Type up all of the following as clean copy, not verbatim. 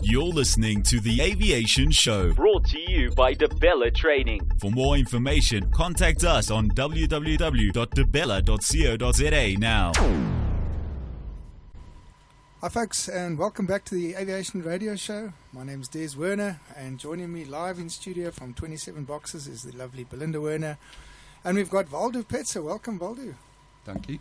You're listening to the Aviation Show, brought to you by DeBella Training. For more information, contact us on www.debella.co.za now. Hi folks, and welcome back to the Aviation Radio Show. My name is Des Werner, and joining me live in studio from 27 Boxes is the lovely Belinda Werner. And we've got Waldo Petzer. Welcome, Waldo. Thank you.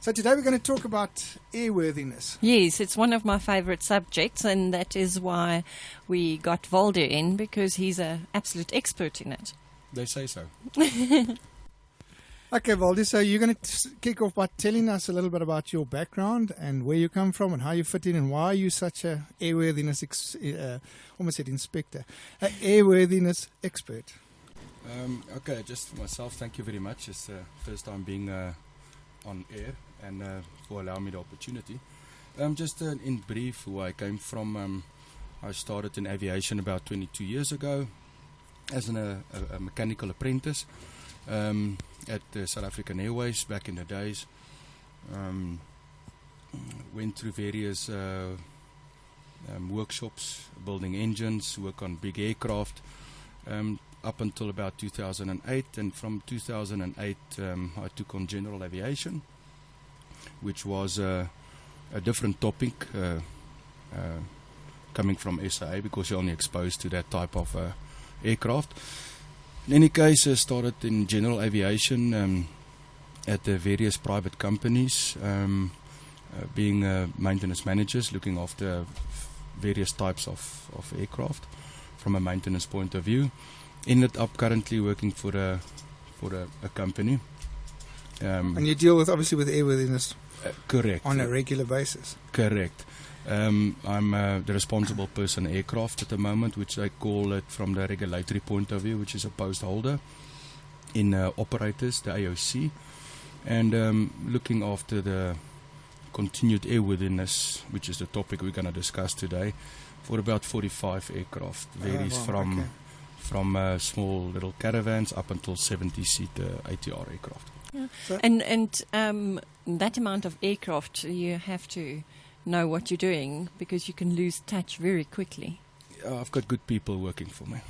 So today we're going to talk about airworthiness. Yes, it's one of my favourite subjects, and that is why we got Waldo in, because he's an absolute expert in it. They say so. Okay, Waldo, so you're going to kick off by telling us a little bit about your background and where you come from and how you fit in and why are you such a airworthiness, almost said inspector, an airworthiness expert. Okay, just for myself, thank you very much. It's the first time being on air and for allowing me the opportunity. Just in brief, where I came from, I started in aviation about 22 years ago as a mechanical apprentice. At South African Airways back in the days. Went through various workshops, building engines, work on big aircraft, up until about 2008. And from 2008, I took on general aviation, which was a different topic coming from SAA, because you're only exposed to that type of aircraft. In any case, I started in general aviation at the various private companies, being maintenance managers, looking after various types of aircraft from a maintenance point of view. Ended up currently working for a company. And you deal with, obviously, with airworthiness correct. On a regular basis. Correct. I'm the responsible person aircraft at the moment, which I call it from the regulatory point of view, which is a post holder in operators, the AOC, and looking after the continued airworthiness, which is the topic we're going to discuss today, for about 45 aircraft. Varies from small little caravans up until 70-seater ATR aircraft. Yeah. And that amount of aircraft, you have to know what you're doing, because you can lose touch very quickly. I've got good people working for me.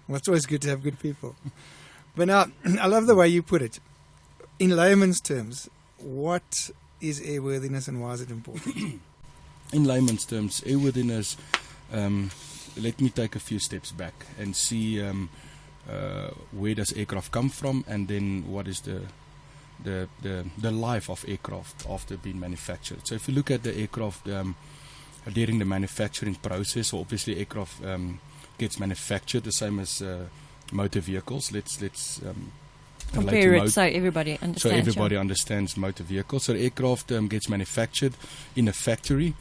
Well, it's always good to have good people. But now, I love the way you put it. In layman's terms, what is airworthiness and why is it important? In layman's terms, airworthiness, let me take a few steps back and see where does aircraft come from, and then what is the life of aircraft after being manufactured. So if you look at the aircraft during the manufacturing process, so obviously aircraft gets manufactured the same as motor vehicles. Let's compare it so everybody understands. So everybody understands motor vehicles. So the aircraft gets manufactured in a factory,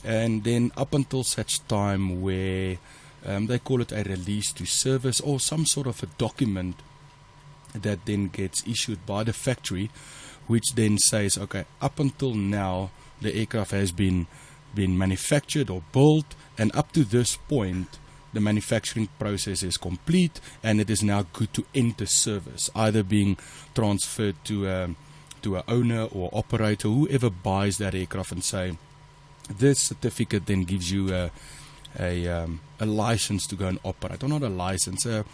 and then up until such time where they call it a release to service, or some sort of a document that then gets issued by the factory, which then says, okay, up until now the aircraft has been manufactured or built, and up to this point the manufacturing process is complete and it is now good to enter service, either being transferred to an owner or operator, whoever buys that aircraft, and say this certificate then gives you a license to go and operate, or not a license, the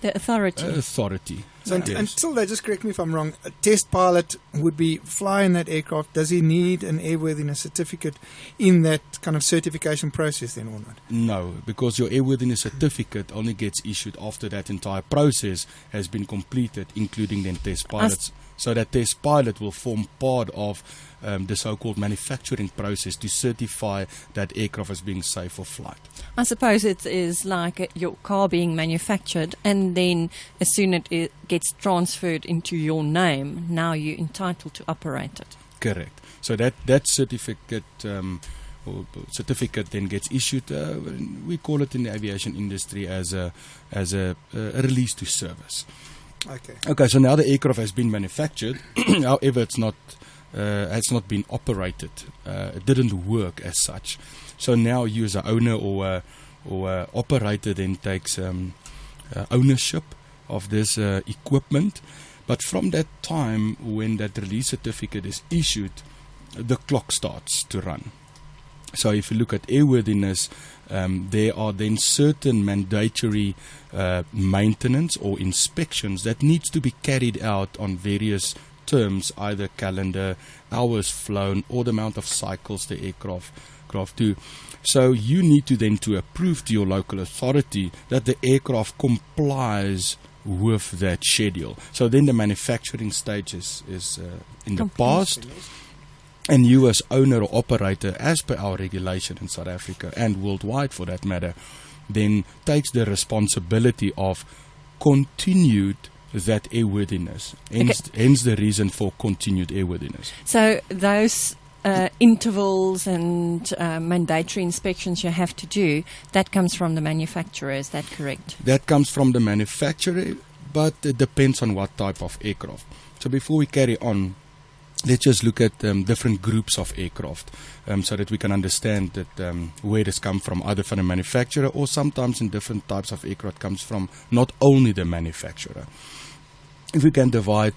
authority. So until they, just correct me if I'm wrong, a test pilot would be flying that aircraft. Does he need an airworthiness certificate in that kind of certification process then, or not? No, because your airworthiness certificate only gets issued after that entire process has been completed, including then test pilots. So that test pilot will form part of the so-called manufacturing process to certify that aircraft as being safe for flight. I suppose it is like your car being manufactured, and then as soon as it gets transferred into your name, now you're entitled to operate it. Correct. So that certificate then gets issued. We call it in the aviation industry as a release to service. Okay. So now the aircraft has been manufactured. However, it's not has not been operated. It didn't work as such. So now you as an owner or operator then takes ownership of this equipment. But from that time when that release certificate is issued, the clock starts to run. So if you look at airworthiness, there are then certain mandatory maintenance or inspections that needs to be carried out on various terms, either calendar, hours flown, or the amount of cycles the aircraft do. So you need to then to approve to your local authority that the aircraft complies with that schedule. So then the manufacturing stage is in the past. And you as owner or operator, as per our regulation in South Africa and worldwide for that matter, then takes the responsibility of continued that airworthiness. Hence the reason for continued airworthiness. So those intervals and mandatory inspections you have to do, that comes from the manufacturer, is that correct? That comes from the manufacturer, but it depends on what type of aircraft. So before we carry on, let's just look at different groups of aircraft so that we can understand that where it has come from, either from the manufacturer or sometimes in different types of aircraft comes from not only the manufacturer. If we can divide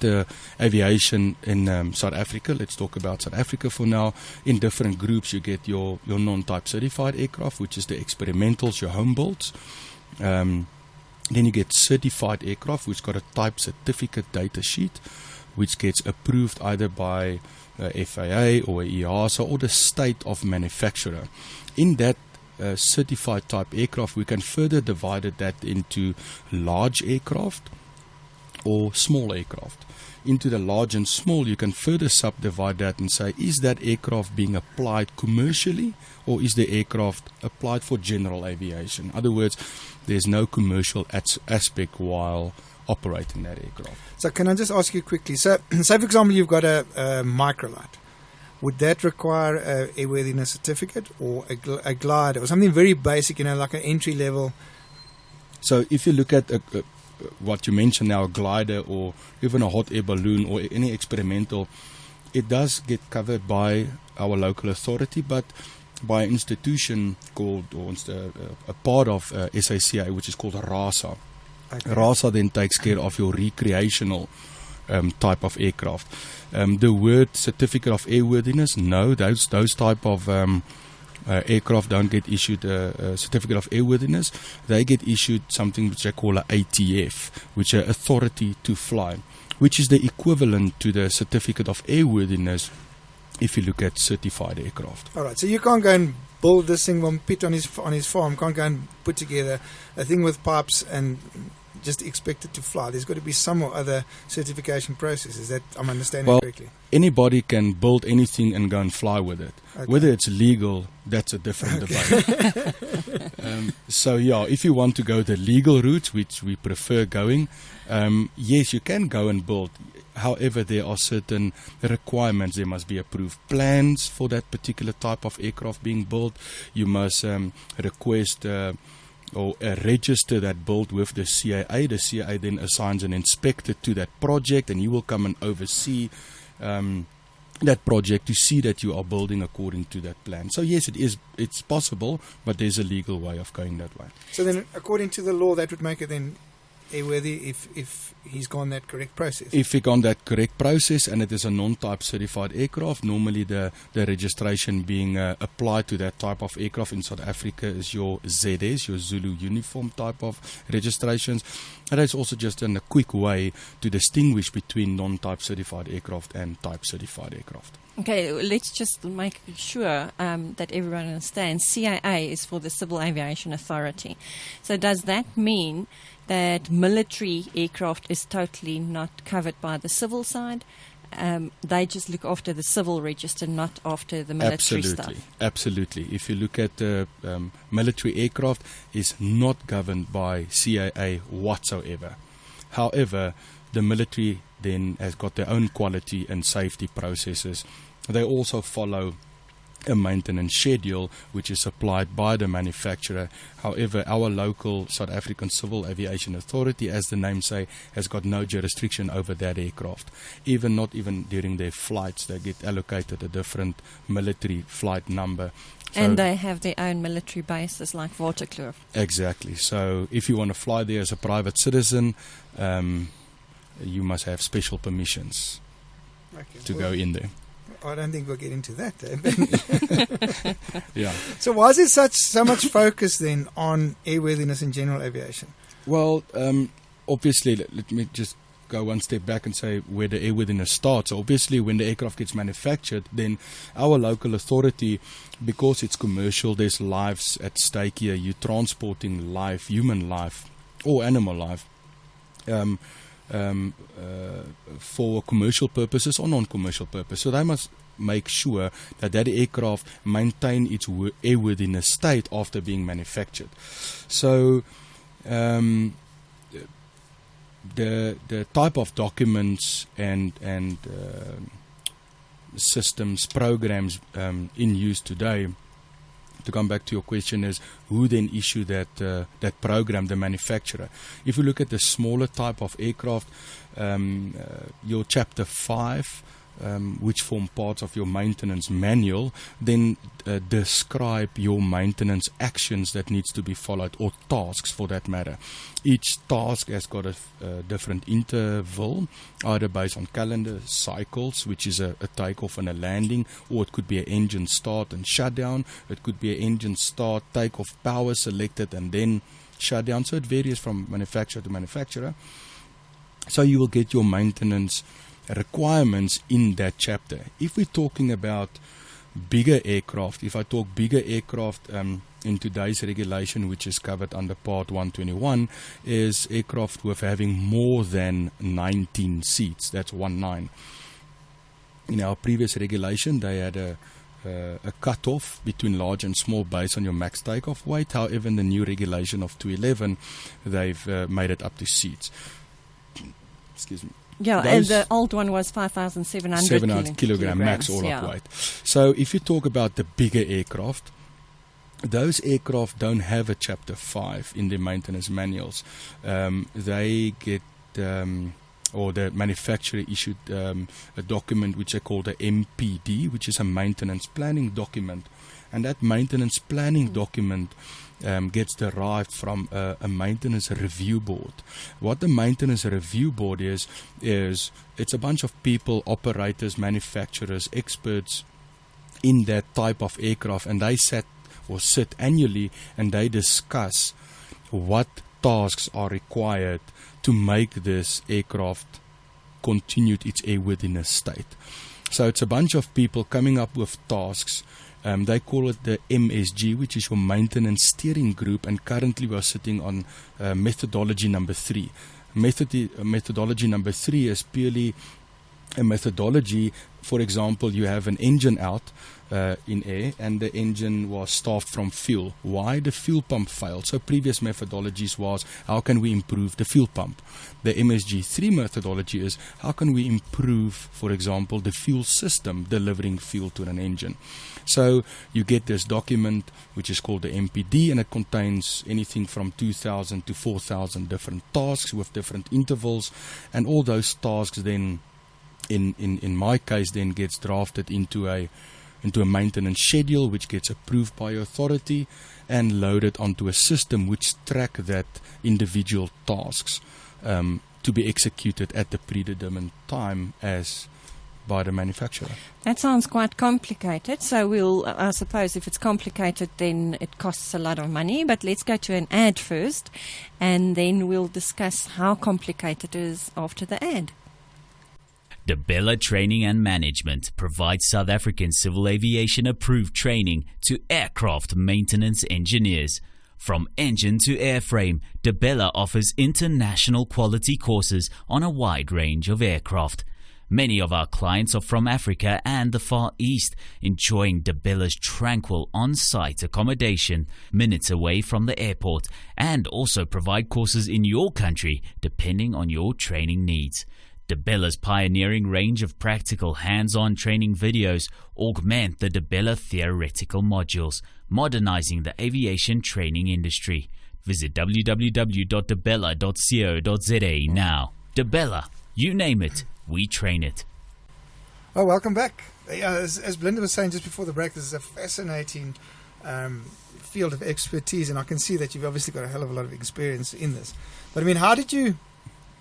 aviation in South Africa, let's talk about South Africa for now. In different groups, you get your non-type certified aircraft, which is the experimentals, your home builds. Then you get certified aircraft, which got a type certificate data sheet, which gets approved either by FAA or EASA or the state of manufacturer. In that certified type aircraft, we can further divide that into large aircraft or small aircraft. Into the large and small, you can further subdivide that and say, is that aircraft being applied commercially or is the aircraft applied for general aviation? In other words, there's no commercial aspect while operating that aircraft. So can I just ask you quickly, so say for example you've got a microlight, would that require an airworthiness certificate or a glider or something very basic, like an entry level? So if you look at what you mentioned now, a glider or even a hot air balloon or any experimental, it does get covered by our local authority, but by an institution called, or a part of SACA, which is called RASA. Okay. RASA then takes care of your recreational type of aircraft. The word certificate of airworthiness, no, those type of aircraft don't get issued a certificate of airworthiness. They get issued something which they call an ATF, which is authority to fly, which is the equivalent to the certificate of airworthiness if you look at certified aircraft. All right, so you can't go and build this thing from Pete on his farm, can't go and put together a thing with pipes and just expect it to fly. There's got to be some or other certification process. Is that, I'm understanding correctly? Anybody can build anything and go and fly with it. Okay. Whether it's legal, that's a different debate. So if you want to go the legal route, which we prefer going, yes, you can go and build. However, there are certain requirements. There must be approved plans for that particular type of aircraft being built. You must request or register that build with the CAA. The CAA then assigns an inspector to that project, and he will come and oversee that project to see that you are building according to that plan. So yes, it's possible, but there's a legal way of going that way. So then, according to the law, that would make it then airworthy if he's gone that correct process. If he gone that correct process and it is a non-type certified aircraft, normally the registration being applied to that type of aircraft in South Africa is your ZS, your Zulu uniform type of registrations. And that's also just a quick way to distinguish between non-type certified aircraft and type certified aircraft. Okay, let's just make sure that everyone understands. CAA is for the Civil Aviation Authority. So does that mean that military aircraft is totally not covered by the civil side? They just look after the civil register, not after the military stuff. Absolutely. If you look at the military aircraft, is not governed by CAA whatsoever. However, the military then has got their own quality and safety processes. They also follow a maintenance schedule which is supplied by the manufacturer. However, our local South African Civil Aviation Authority, as the name say, has got no jurisdiction over that aircraft. Not even during their flights, they get allocated a different military flight number. And they have their own military bases like Waterkloof. Exactly. So if you want to fly there as a private citizen, you must have special permissions to go in there. I don't think we'll get into that. Yeah. So why is there so much focus then on airworthiness in general aviation? Well, obviously, let me just go one step back and say where the airworthiness starts. Obviously, when the aircraft gets manufactured, then our local authority, because it's commercial, there's lives at stake here. You're transporting life, human life or animal life, for commercial purposes or non-commercial purpose. So they must make sure that that aircraft maintain its airworthiness state after being manufactured. So the type of documents and systems, programs in use today, to come back to your question, is who then issue that program, the manufacturer. If you look at the smaller type of aircraft, your Chapter 5, which form parts of your maintenance manual, then describe your maintenance actions that needs to be followed, or tasks for that matter. Each task has got a different interval, either based on calendar cycles, which is a takeoff and a landing, or it could be an engine start and shutdown. It could be an engine start, takeoff power selected, and then shutdown. So it varies from manufacturer to manufacturer. So you will get your maintenance requirements in that chapter. If we're talking about bigger aircraft, if I talk bigger aircraft in today's regulation, which is covered under Part 121, is aircraft with having more than 19 seats. That's 19. In our previous regulation, they had a cut-off between large and small based on your max takeoff weight. However, in the new regulation of 211, they've made it up to seats. Excuse me. Yeah, and the old one was 5,700 kilogram max all-up weight. So if you talk about the bigger aircraft, those aircraft don't have a Chapter 5 in their maintenance manuals. They get, or the manufacturer issued a document which they call the MPD, which is a maintenance planning document. And that maintenance planning document gets derived from a maintenance review board. What the maintenance review board is it's a bunch of people, operators, manufacturers, experts in that type of aircraft, and they sit annually and they discuss what tasks are required to make this aircraft continue its airworthiness state. So it's a bunch of people coming up with tasks. They call it the MSG, which is your maintenance steering group, and currently we are sitting on methodology number 3. Methodology number 3 is purely a methodology. For example, you have an engine out in air and the engine was starved from fuel. Why? The fuel pump failed. So previous methodologies was, how can we improve the fuel pump? The MSG3 methodology is, how can we improve, for example, the fuel system delivering fuel to an engine? So you get this document which is called the MPD, and it contains anything from 2,000 to 4,000 different tasks with different intervals, and all those tasks then in my case then gets drafted into a maintenance schedule which gets approved by authority and loaded onto a system which track that individual tasks to be executed at the predetermined time as by the manufacturer. That sounds quite complicated. So I suppose if it's complicated, then it costs a lot of money. But let's go to an ad first, and then we'll discuss how complicated it is after the ad. DeBella Training and Management provides South African civil aviation approved training to aircraft maintenance engineers. From engine to airframe, DeBella offers international quality courses on a wide range of aircraft. Many of our clients are from Africa and the Far East, enjoying DeBella's tranquil on-site accommodation minutes away from the airport, and also provide courses in your country depending on your training needs. DeBella's pioneering range of practical hands-on training videos augment the DeBella theoretical modules, modernizing the aviation training industry. Visit www.debella.co.za now. DeBella, you name it, we train it. Oh, welcome back. As Belinda was saying just before the break, this is a fascinating field of expertise, and I can see that you've obviously got a hell of a lot of experience in this. But I mean, how did you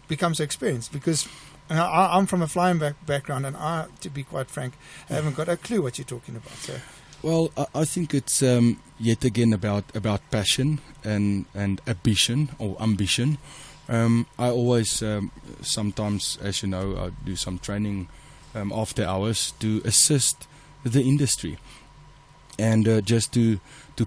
become so experienced? Because I'm from a flying background, and to be quite frank, I haven't got a clue what you're talking about. So, Well, I think it's yet again about passion and ambition or ambition. I always sometimes, as you know, I do some training after hours to assist the industry, and just to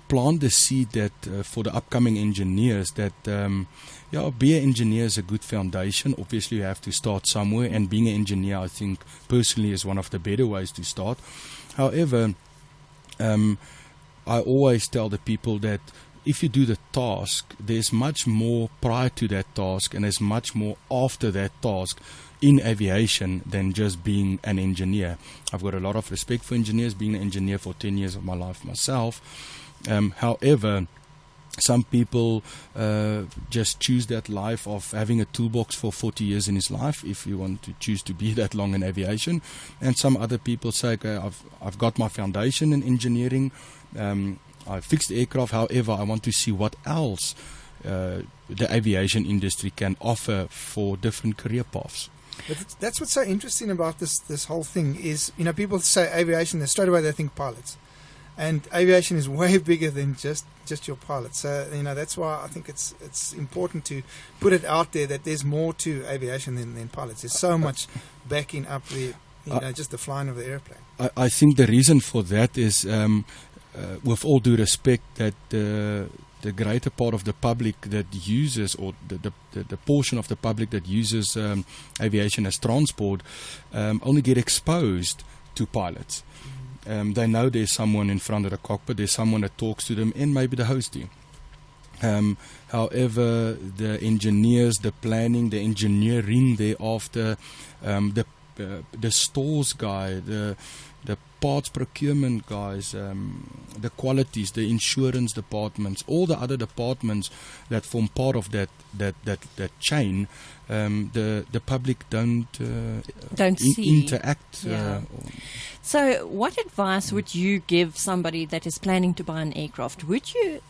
plant the seed that for the upcoming engineers that be an engineer is a good foundation. Obviously, you have to start somewhere, and being an engineer, I think personally, is one of the better ways to start. However, I always tell the people that if you do the task, there's much more prior to that task, and there's much more after that task in aviation than just being an engineer. I've got a lot of respect for engineers, being an engineer for 10 years of my life myself. However, some people just choose that life of having a toolbox for 40 years in his life, if you want to choose to be that long in aviation. And some other people say, okay, I've got my foundation in engineering, I fixed the aircraft, however, I want to see what else the aviation industry can offer for different career paths. But that's what's so interesting about this whole thing is, people say aviation, straight away they think pilots. And aviation is way bigger than just your pilot. So, that's why I think it's important to put it out there that there's more to aviation than pilots. There's so much backing up just the flying of the airplane. I think the reason for that is, with all due respect, that the greater part of the public that uses, or the portion of the public that uses aviation as transport, only get exposed to pilots. They know there's someone in front of the cockpit, there's someone that talks to them, and maybe the hostie. However, the engineers, the planning, the engineering thereafter, the stores guy, the parts procurement guys, the qualities, the insurance departments, all the other departments that form part of that chain, the public don't see. interact. Yeah. So what advice would you give somebody that is planning to buy an aircraft? Would you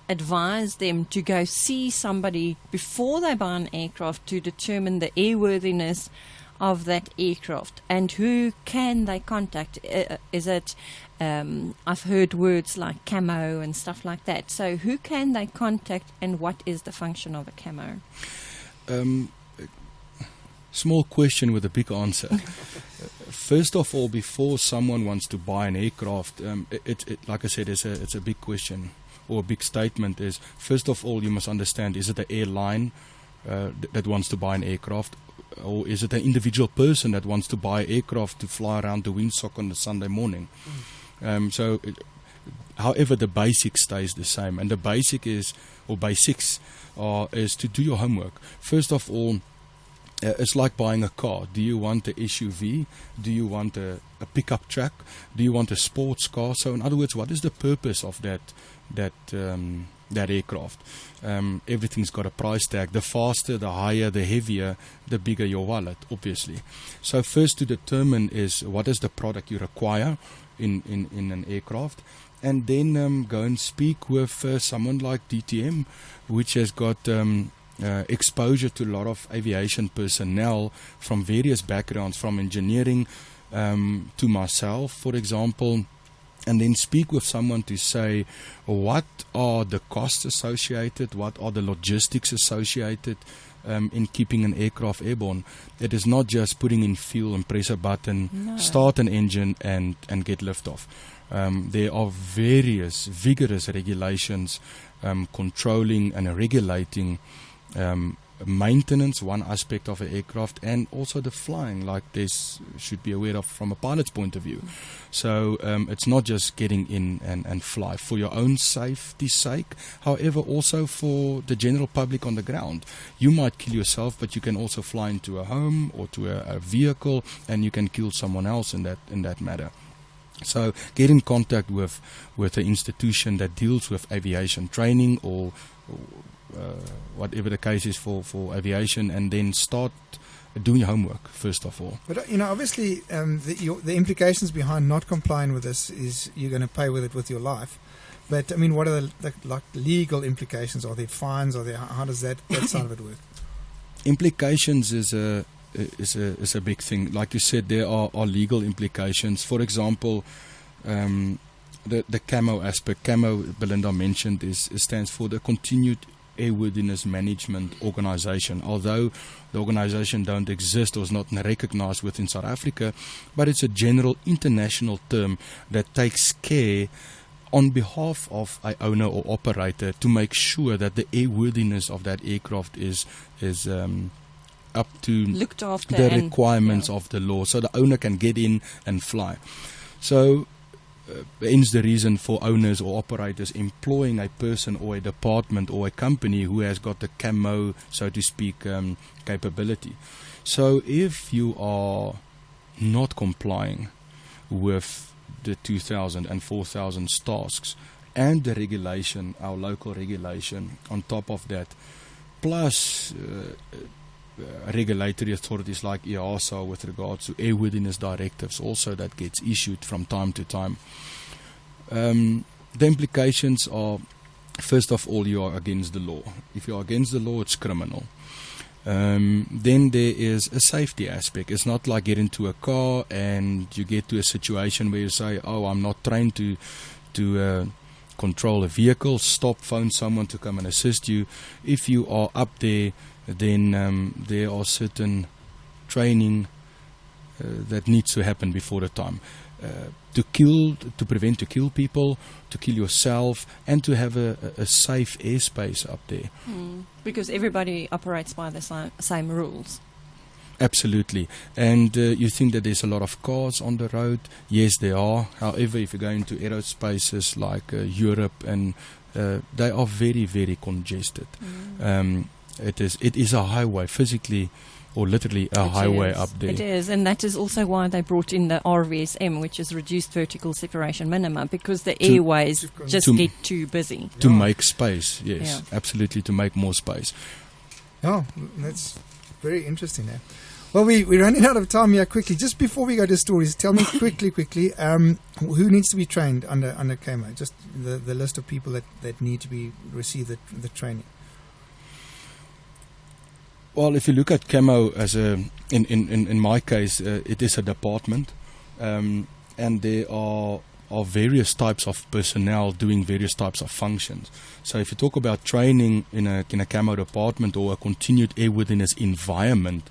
advise them to go see somebody before they buy an aircraft to determine the airworthiness of that aircraft, and who can they contact? Is it I've heard words like camo and stuff like that, so who can they contact, and what is the function of a camo? Small question with a big answer. First of all, before someone wants to buy an aircraft, like I said, it's a big question, or a big statement. Is first of all, you must understand, is it an airline that wants to buy an aircraft, or is it an individual person that wants to buy aircraft to fly around the windsock on a Sunday morning? However, the basic stays the same, and the basics is to do your homework. First of all, it's like buying a car. Do you want an SUV? Do you want a pickup truck? Do you want a sports car? So, in other words, what is the purpose of that aircraft? Everything's got a price tag. The faster, the higher, the heavier, the bigger your wallet, obviously. So first to determine is what is the product you require in an aircraft, and then go and speak with someone like DTM, which has got exposure to a lot of aviation personnel from various backgrounds, from engineering to myself, for example. And then speak with someone to say, what are the costs associated, what are the logistics associated in keeping an aircraft airborne. It is not just putting in fuel and press a button, start an engine and get liftoff. There are various vigorous regulations controlling and regulating maintenance, one aspect of an aircraft, and also the flying, like this should be aware of from a pilot's point of view. So it's not just getting in and fly for your own safety's sake, however also for the general public on the ground. You might kill yourself, but you can also fly into a home or to a vehicle, and you can kill someone else in that matter. So get in contact with an institution that deals with aviation training or whatever the case is for aviation, and then start doing your homework first of all. But obviously the implications behind not complying with this is you're going to pay with it with your life. But I mean, what are the legal implications? Are there fines? How does that side of it work? Implications is a big thing. Like you said, there are legal implications. For example, the CAMO aspect. CAMO, Belinda mentioned, stands for the Continued Airworthiness Management Organization. Although the organization don't exist or is not recognized within South Africa, but it's a general international term that takes care on behalf of an owner or operator to make sure that the airworthiness of that aircraft is up to Looked after the and- requirements yeah. of the law, so the owner can get in and fly. So hence the reason for owners or operators employing a person or a department or a company who has got the CAMO, so to speak, capability. So if you are not complying with the 2000 and 4000 tasks and the regulation, our local regulation on top of that, plus regulatory authorities like EASA with regards to airworthiness directives also that gets issued from time to time. The implications are, first of all, you are against the law. If you are against the law, it's criminal. Then there is a safety aspect. It's not like get into a car and you get to a situation where you say, oh, I'm not trained to control a vehicle, stop, phone someone to come and assist you. If you are up there, then there are certain training that needs to happen before the time. To prevent to kill people, to kill yourself, and to have a safe airspace up there. Because everybody operates by the same rules. Absolutely. And you think that there's a lot of cars on the road. Yes, there are. However, if you go into aerospaces like Europe, and they are very, very congested. It is a highway, physically or literally a highway up there. It is, and that is also why they brought in the RVSM, which is Reduced Vertical Separation Minima, because the airways just get too busy. To make space, yes, Yeah. absolutely, to make more space. Oh, that's very interesting there. Well, we're running out of time here quickly. Just before we go to stories, tell me quickly, who needs to be trained under CAMO? Just the list of people that need to receive the training. Well, if you look at CAMO as in my case, it is a department, and there are various types of personnel doing various types of functions. So if you talk about training in a CAMO department or a continued airworthiness environment,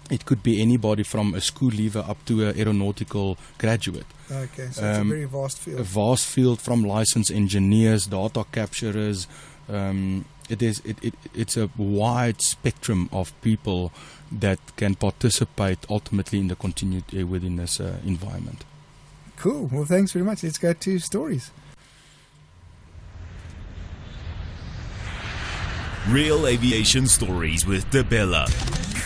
it could be anybody from a school leaver up to an aeronautical graduate. Okay, so it's a very vast field. A vast field, from licensed engineers, data capturers. It's a wide spectrum of people that can participate ultimately in the continued airworthiness environment. Cool. Well, thanks very much. Let's go to stories. Real aviation stories with Debella.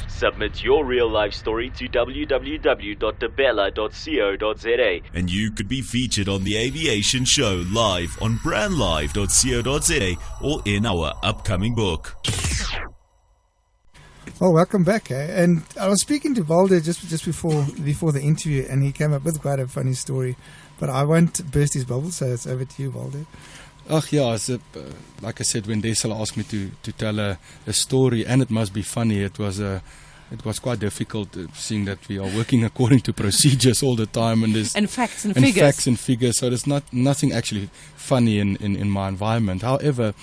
Submit your real life story to www.debella.co.za. And you could be featured on the Aviation Show live on brandlive.co.za or in our upcoming book. Well, welcome back. And I was speaking to Waldo just before the interview, and he came up with quite a funny story. But I won't burst his bubble, so it's over to you, Waldo. Like I said, when Desel asked me to tell a story, and it must be funny, it was quite difficult, seeing that we are working according to procedures all the time, and facts and figures. So there's nothing actually funny in my environment. However,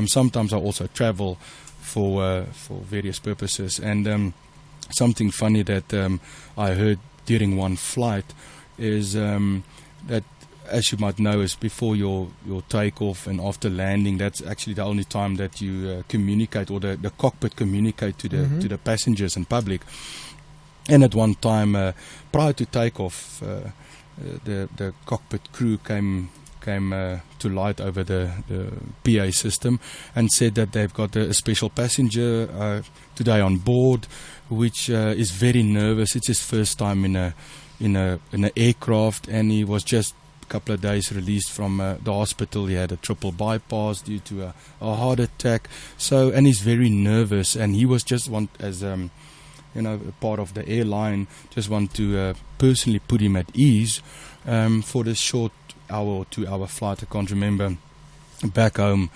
sometimes I also travel for various purposes, and something funny that I heard during one flight is that, as you might know, is before your takeoff and after landing, that's actually the only time that you communicate, or the cockpit communicate to the passengers and public. And at one time, prior to takeoff, the cockpit crew came to light over the PA system and said that they've got a special passenger today on board, which is very nervous. It's his first time in an aircraft, and he was just couple of days released from the hospital. He had a triple bypass due to a heart attack. So, and he's very nervous, and he was just as a part of the airline, just want to personally put him at ease for this short hour or 2 hour flight. I can't remember, back home.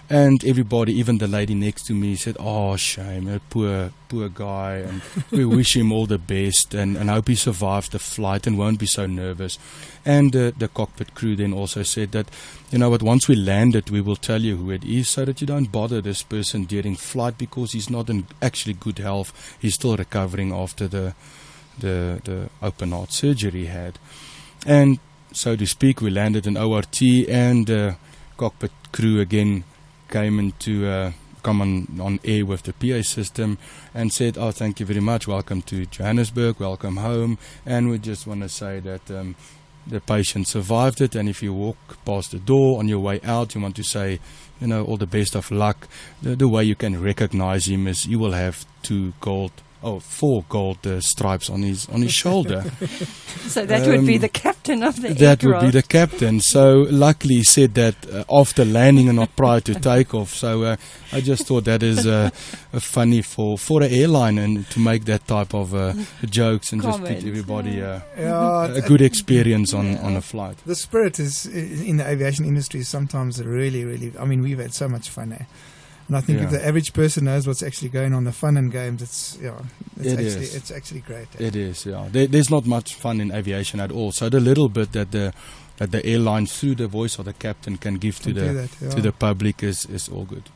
And everybody, even the lady next to me, said, "Oh, shame, a poor guy, and we wish him all the best, and hope he survives the flight and won't be so nervous." And the cockpit crew then also said that, you know what, once we landed, we will tell you who it is, so that you don't bother this person during flight, because he's not in actually good health. He's still recovering after the open heart surgery he had. And so to speak, we landed in ORT, and the cockpit crew again came on air with the PA system and said, "Oh, thank you very much, welcome to Johannesburg, welcome home, and we just want to say that the patient survived it, and if you walk past the door on your way out, you want to say, you know, all the best of luck. The way you can recognize him is you will have 4 gold stripes on his shoulder." So that would be the captain of the That aircraft. would be the captain. So luckily he said that after landing and not prior to takeoff. So I just thought that is funny for an airline, and to make that type of jokes and just Comments, give everybody Yeah, a good experience on a flight. the spirit is in the aviation industry is sometimes really, really. I mean, we've had so much fun there. And I think if Yeah. the average person knows what's actually going on, the fun and games, it's actually great. It is, yeah. There's not much fun in aviation at all. So the little bit that the airline, through the voice of the captain, can give to the public is all good.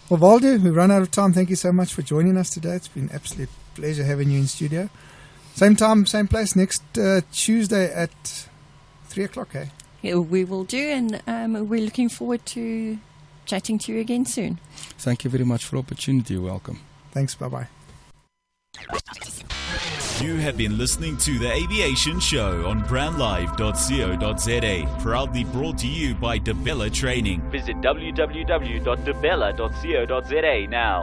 Well, Waldo, we've run out of time. Thank you so much for joining us today. It's been an absolute pleasure having you in studio. Same time, same place, next Tuesday at 3 o'clock, eh? Yeah, we will do, and we're looking forward to chatting to you again soon. Thank you very much for the opportunity. You're welcome. Thanks, bye-bye. You have been listening to The Aviation Show on brandlive.co.za, proudly brought to you by DeBella Training. Visit www.debella.co.za now.